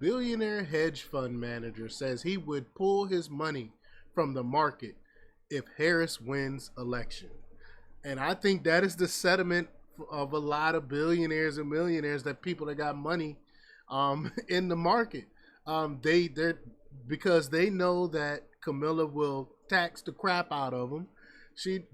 billionaire hedge fund manager says he would pull his money from the market if Harris wins election. And I think that is the sentiment of a lot of billionaires and millionaires, that people that got money in the market. They're because they know that Camilla will tax the crap out of them.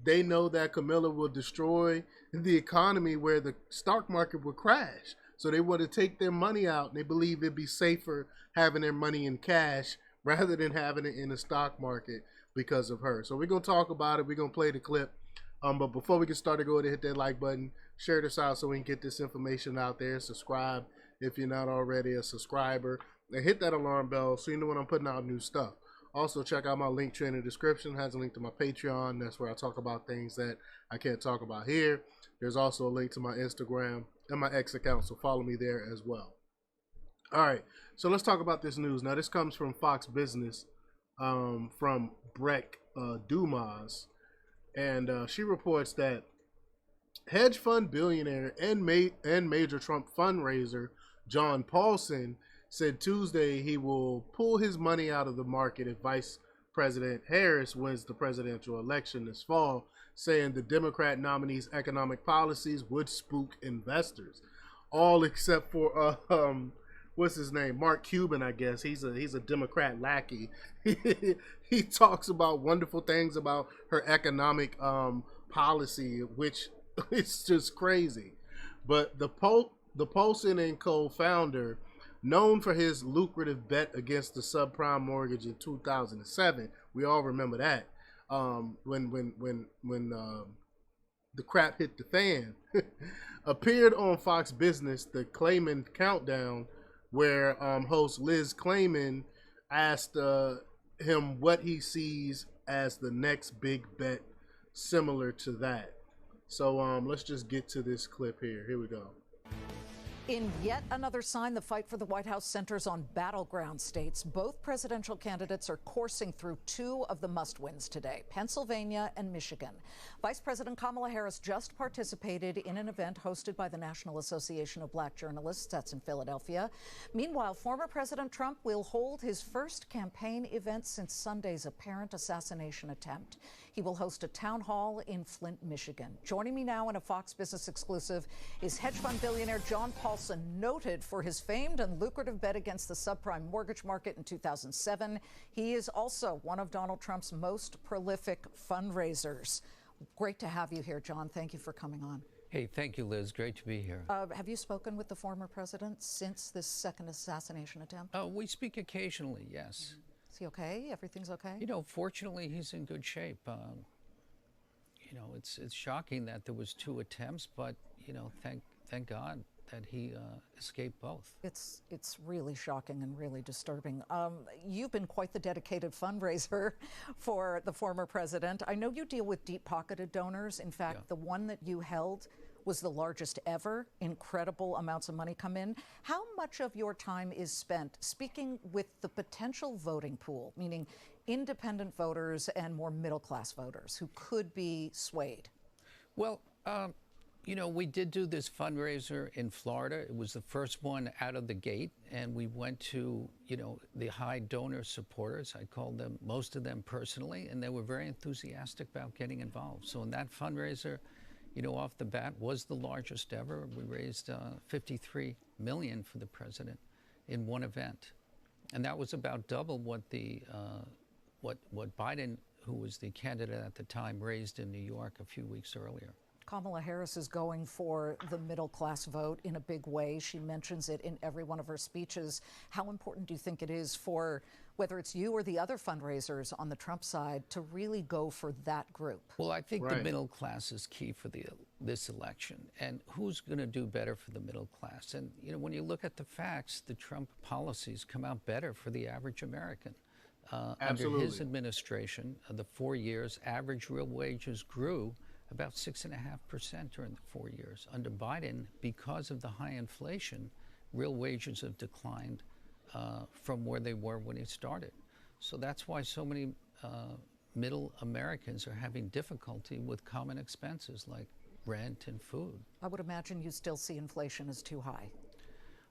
They know that Camilla will destroy the economy where the stock market will crash. So they want to take their money out, and they believe it'd be safer having their money in cash rather than having it in the stock market because of her. So we're gonna talk about it. We're gonna play the clip. But before we get started, go ahead and hit that like button, share this out so we can get this information out there. Subscribe if you're not already a subscriber, and hit that alarm bell so you know when I'm putting out new stuff. Also, check out my link tree in the description. It has a link to my Patreon. That's where I talk about things that I can't talk about here. There's also a link to my Instagram and my X account, so follow me there as well. All right, so let's talk about this news. Now, this comes from Fox Business, from Breck Dumas, and she reports that hedge fund billionaire and major Trump fundraiser John Paulson said Tuesday he will pull his money out of the market if Vice President Harris wins the presidential election this fall, saying the Democrat nominee's economic policies would spook investors. All except for what's his name? Mark Cuban, I guess. He's a Democrat lackey. He talks about wonderful things about her economic policy, which is just crazy. But the Paulson and Co. founder, known for his lucrative bet against the subprime mortgage in 2007, we all remember that. When the crap hit the fan, appeared on Fox Business, the Clayman Countdown, where host Liz Clayman asked him what he sees as the next big bet similar to that. So let's just get to this clip here. Here we go. In yet another sign, the fight for the White House centers on battleground states. Both presidential candidates are coursing through two of the must-wins today, Pennsylvania and Michigan. Vice President Kamala Harris just participated in an event hosted by the National Association of Black Journalists. That's in Philadelphia. Meanwhile, former President Trump will hold his first campaign event since Sunday's apparent assassination attempt. He will host a town hall in Flint, Michigan. Joining me now in a Fox Business exclusive is hedge fund billionaire John Paulson, noted for his famed and lucrative bet against the subprime mortgage market in 2007. He is also one of Donald Trump's most prolific fundraisers. Great to have you here, John. Thank you for coming on. Hey, thank you, Liz. Great to be here. Have you spoken with the former president since this second assassination attempt? We speak occasionally, yes. Is he okay? Everything's okay? You know, fortunately, he's in good shape. You know, it's shocking that there was two attempts, but, you know, thank God that he escaped both. It's really shocking and really disturbing. You've been quite the dedicated fundraiser for the former president. I know you deal with deep-pocketed donors. In fact, the one that you held was the largest ever. Incredible amounts of money come in. How much of your time is spent speaking with the potential voting pool, meaning independent voters and more middle-class voters who could be swayed? Well, you know, we did do this fundraiser in Florida. It was the first one out of the gate, and we went to, you know, the high donor supporters. I called them, most of them personally, and they were very enthusiastic about getting involved. So in that fundraiser, you know, off the bat was the largest ever. We raised $53 million for the president in one event, and that was about double what the what Biden, who was the candidate at the time, raised in New York a few weeks earlier. Kamala Harris is going for the middle-class vote in a big way. She mentions it in every one of her speeches. How important do you think it is for, whether it's you or the other fundraisers on the Trump side, to really go for that group? Well, I think the middle class is key for this election. And who's going to do better for the middle class? And, you know, when you look at the facts, the Trump policies come out better for the average American. Under his administration, the 4 years, average real wages grew about 6.5% during the 4 years. Under Biden, because of the high inflation, real wages have declined from where they were when he started. So that's why so many middle Americans are having difficulty with common expenses like rent and food. I would imagine you still see inflation as too high.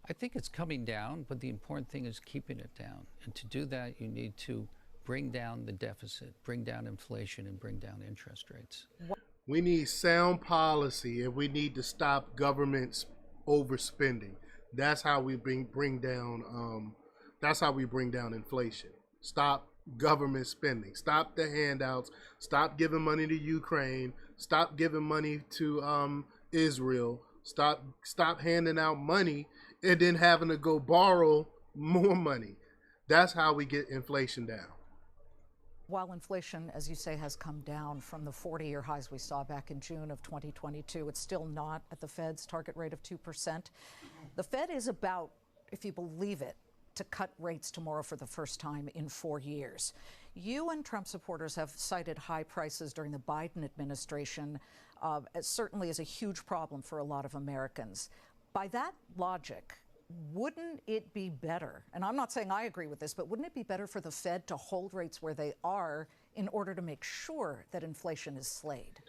I think it's coming down, but the important thing is keeping it down. And to do that, you need to bring down the deficit, bring down inflation, and bring down interest rates. We need sound policy, and we need to stop governments overspending. That's how we bring down. That's how we bring down inflation. Stop government spending. Stop the handouts. Stop giving money to Ukraine. Stop giving money to Israel. Stop handing out money and then having to go borrow more money. That's how we get inflation down. While inflation, as you say, has come down from the 40-year highs we saw back in June of 2022, it's still not at the Fed's target rate of 2%. The Fed is about, if you believe it, to cut rates tomorrow for the first time in 4 years. You and Trump supporters have cited high prices during the Biden administration as certainly as a huge problem for a lot of Americans. By that logic, wouldn't it be better, and I'm not saying I agree with this, but wouldn't it be better for the Fed to hold rates where they are in order to make sure that inflation is slayed?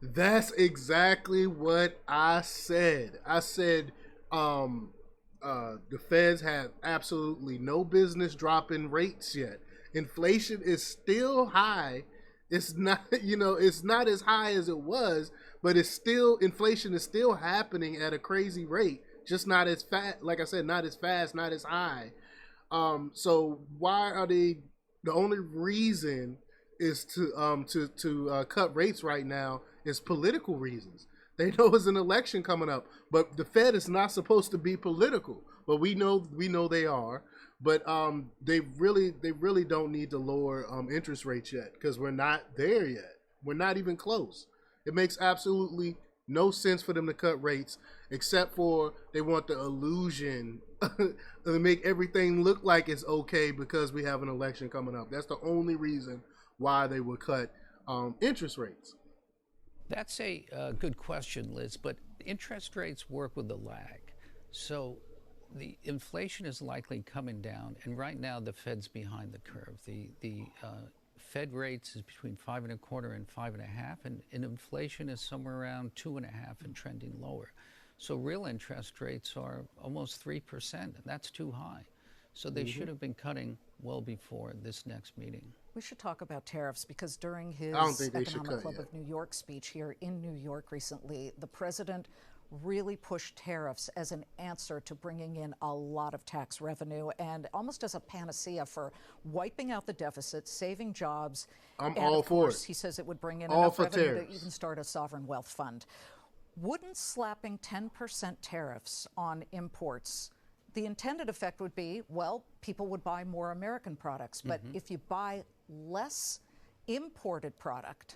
That's exactly what I said. I said the Feds have absolutely no business dropping rates yet. Inflation is still high. It's not, it's not as high as it was, but inflation is still happening at a crazy rate. Just not as fast, like I said, not as fast, not as high. So why are they? The only reason is to cut rates right now is political reasons. They know there's an election coming up, but the Fed is not supposed to be political. But we know they are. But they really don't need to lower interest rates yet because we're not there yet. We're not even close. It makes absolutely no sense for them to cut rates, except for they want the illusion to make everything look like it's okay because we have an election coming up. That's the only reason why they would cut interest rates. That's a good question, Liz, but interest rates work with a lag. So the inflation is likely coming down, and right now the Fed's behind the curve. The Fed rates is between 5.25% and 5.5%, and inflation is somewhere around 2.5% and trending lower. So real interest rates are almost 3%, and that's too high. So they should have been cutting well before this next meeting. We should talk about tariffs because during his Economic Club of New York speech here in New York recently, the president really pushed tariffs as an answer to bringing in a lot of tax revenue and almost as a panacea for wiping out the deficit, saving jobs. I'm all for it. He says it would bring in all enough for revenue tariffs. to even start a sovereign wealth fund. Wouldn't slapping 10% tariffs on imports, the intended effect would be, well, people would buy more American products. But if you buy less imported product,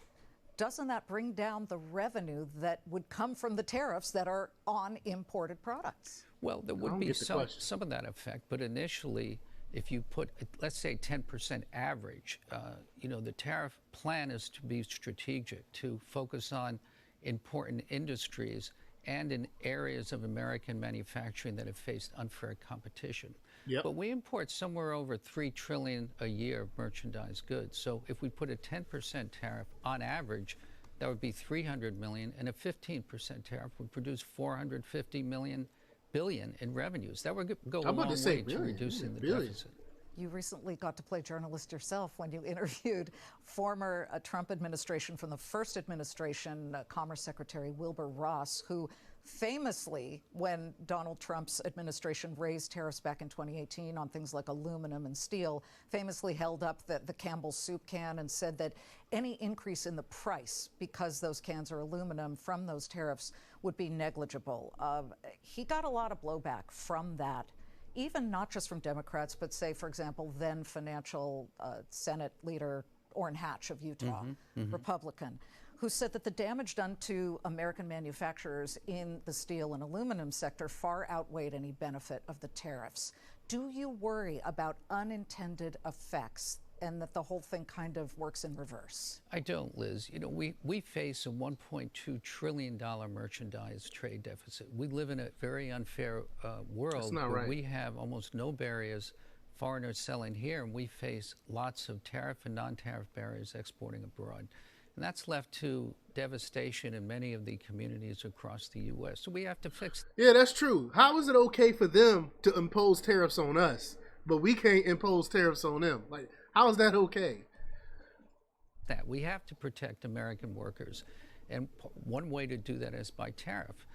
doesn't that bring down the revenue that would come from the tariffs that are on imported products? Well, there would be some of that effect, but initially, if you put, let's say, 10% average, the tariff plan is to be strategic, to focus on important industries and in areas of American manufacturing that have faced unfair competition. Yep. But we import somewhere over $3 trillion a year of merchandise goods. So if we put a 10% tariff on average, that would be $300 million, and a 15% tariff would produce $450 billion in revenues. That would go a long way to reducing the deficit. You recently got to play journalist yourself when you interviewed former Trump administration from the first administration, Commerce Secretary Wilbur Ross, who famously, when Donald Trump's administration raised tariffs back in 2018 on things like aluminum and steel, famously held up the Campbell's soup can and said that any increase in the price, because those cans are aluminum, from those tariffs would be negligible. He got a lot of blowback from that, even not just from Democrats, but say, for example, then financial Senate leader Orrin Hatch of Utah, Republican, who said that the damage done to American manufacturers in the steel and aluminum sector far outweighed any benefit of the tariffs. Do you worry about unintended effects and that the whole thing kind of works in reverse? I don't, Liz. We face a $1.2 trillion merchandise trade deficit. We live in a very unfair world where we have almost no barriers, foreigners selling here, and we face lots of tariff and non-tariff barriers exporting abroad. And that's left to devastation in many of the communities across the U.S. So we have to fix Yeah, that's true. How is it okay for them to impose tariffs on us, but we can't impose tariffs on them? Like, how is that okay? that. We have to protect American workers. And one way to do that is by tariff.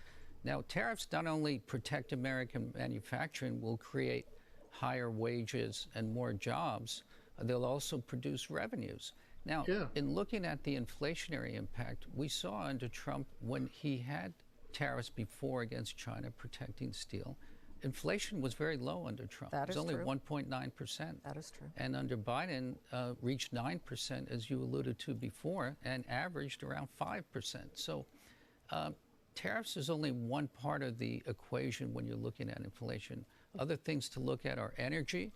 Now, tariffs not only protect American manufacturing, will create higher wages and more jobs, they'll also produce revenues. Now, Yeah. in looking at the inflationary impact, we saw under Trump when he had tariffs before against China protecting steel, inflation was very low under Trump. That it was is only true. 1.9%. That is true. And under Biden, reached 9%, as you alluded to before, and averaged around 5%. So tariffs is only one part of the equation when you're looking at inflation. Other things to look at are energy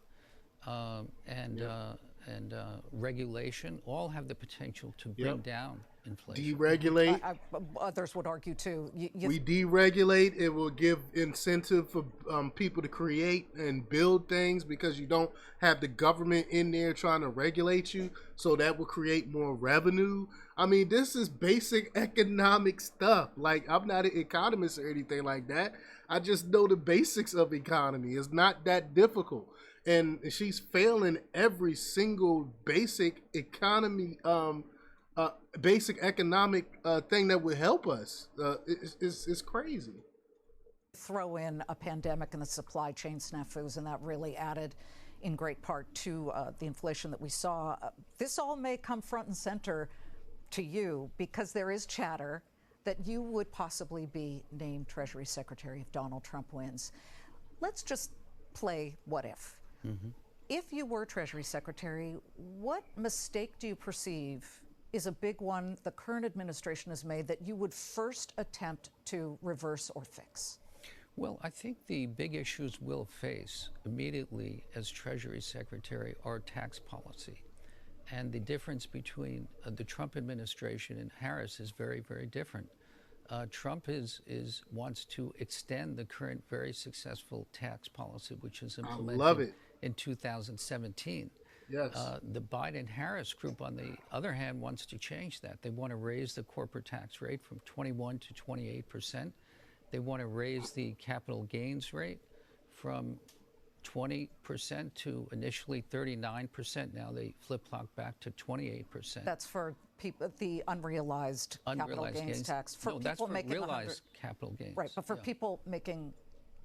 and regulation. All have the potential to bring down inflation. Deregulate. Others would argue too. We deregulate. It will give incentive for people to create and build things because you don't have the government in there trying to regulate you. So that will create more revenue. I mean, this is basic economic stuff. Like, I'm not an economist or anything like that. I just know the basics of economy. It's not that difficult. And she's failing every single basic economy basic economic thing that would help us. It's crazy. Throw in a pandemic and the supply chain snafus, and that really added in great part to the inflation that we saw. This all may come front and center to you because there is chatter that you would possibly be named Treasury Secretary if Donald Trump wins. Let's just play what if. If you were Treasury Secretary, what mistake do you perceive is a big one the current administration has made that you would first attempt to reverse or fix? Well, I think the big issues we'll face immediately as Treasury Secretary are tax policy. And the difference between the Trump administration and Harris is very, very different. Trump wants to extend the current very successful tax policy, which is implemented in 2017. Yes. The Biden-Harris group, on the other hand, wants to change that. They want to raise the corporate tax rate from 21 to 28%. They want to raise the capital gains rate from 20% to initially 39%. Now they flip-flop back to 28%. That's for people, the unrealized capital gains tax. For people that's for making realized capital gains. Right, but for people making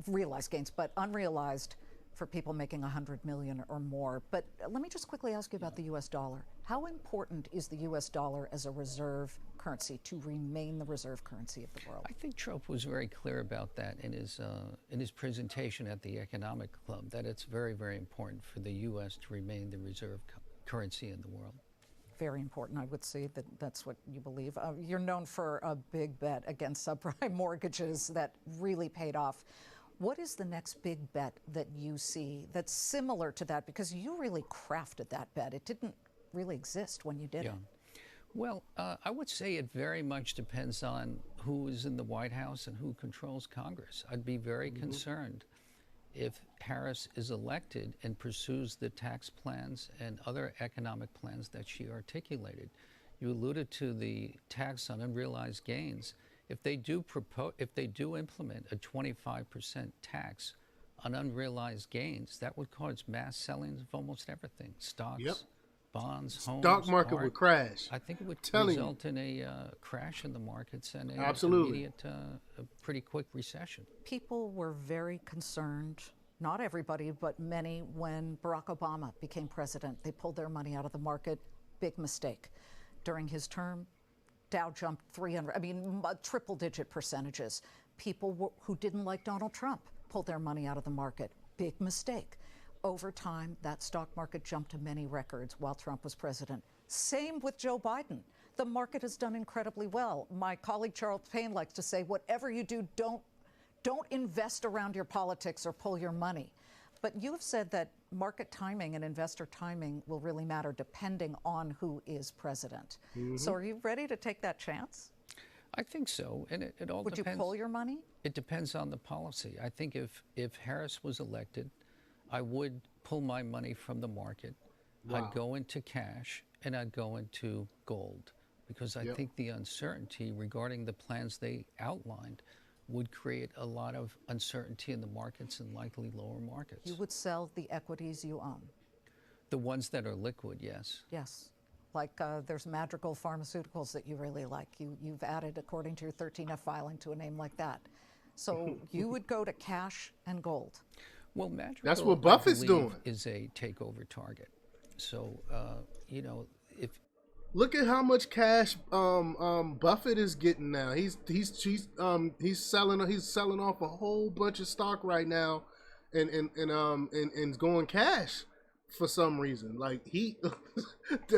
realized gains, but unrealized for people making 100 million or more. But let me just quickly ask you about the U.S. dollar. How important is the U.S. dollar as a reserve currency to remain the reserve currency of the world? I think Trump was very clear about that in his presentation at the Economic Club, that it's very, very important for the U.S. to remain the reserve currency in the world. Very important. I would say that that's what you believe. You're known for a big bet against subprime mortgages that really paid off. What is the next big bet that you see that's similar to that? Because you really crafted that bet. It didn't really exist when you did it. Well, I would say it very much depends on who is in the White House and who controls Congress. I'd be very concerned if Harris is elected and pursues the tax plans and other economic plans that she articulated. You alluded to the tax on unrealized gains. If they do implement a 25% tax on unrealized gains, that would cause mass selling of almost everything: stocks, bonds, homes. Stock market would crash. I think it would result in a crash in the markets and an immediate, a pretty quick recession. People were very concerned, not everybody, but many, when Barack Obama became president. They pulled their money out of the market. Big mistake. During his term, Dow jumped triple-digit percentages. People who didn't like Donald Trump pulled their money out of the market. Big mistake. Over time, that stock market jumped to many records while Trump was president. Same with Joe Biden. The market has done incredibly well. My colleague Charles Payne likes to say, whatever you do, don't invest around your politics or pull your money. But you have said that market timing and investor timing will really matter depending on who is president. So are you ready to take that chance? I think so, and it all depends. Would you pull your money? It depends on the policy. I think if Harris was elected, I would pull my money from the market. I'd go into cash and I'd go into gold. because I Yep. think the uncertainty regarding the plans they outlined would create a lot of uncertainty in the markets and likely lower markets. You would sell the equities you own? The ones that are liquid, yes. Yes. Like there's Madrigal Pharmaceuticals that you really like. You've added, according to your 13F filing, to a name like that. So you would go to cash and gold. Well, Madrigal, That's what Buffett's I believe, doing. is a takeover target. So, you know, if Look at how much cash Buffett is getting now. He's selling off a whole bunch of stock right now, and going cash for some reason. Like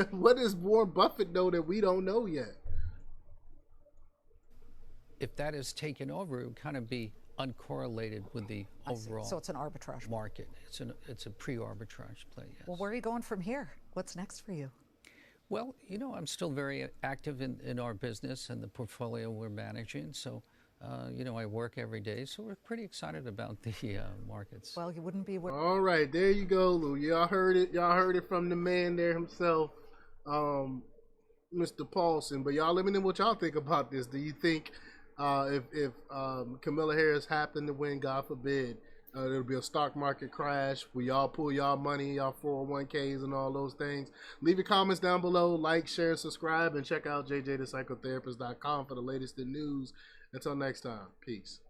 what does Warren Buffett know that we don't know yet? if that is taken over, it would kind of be uncorrelated with the overall So it's an arbitrage market. It's a pre-arbitrage play, yes. Well, where are you going from here? What's next for you? Well, you know, I'm still very active in our business and the portfolio we're managing. So, you know, I work every day. So we're pretty excited about the markets. Well, you wouldn't be. All right, there you go, Lou. Y'all heard it. Y'all heard it from the man there himself, Mr. Paulson. But y'all let me know what y'all think about this. Do you think if Kamala Harris happened to win, God forbid, there'll be a stock market crash? Will y'all pull y'all money, y'all 401ks and all those things? Leave your comments down below. Like, share, subscribe, and check out jjthepsychotherapist.com for the latest in news. Until next time, peace.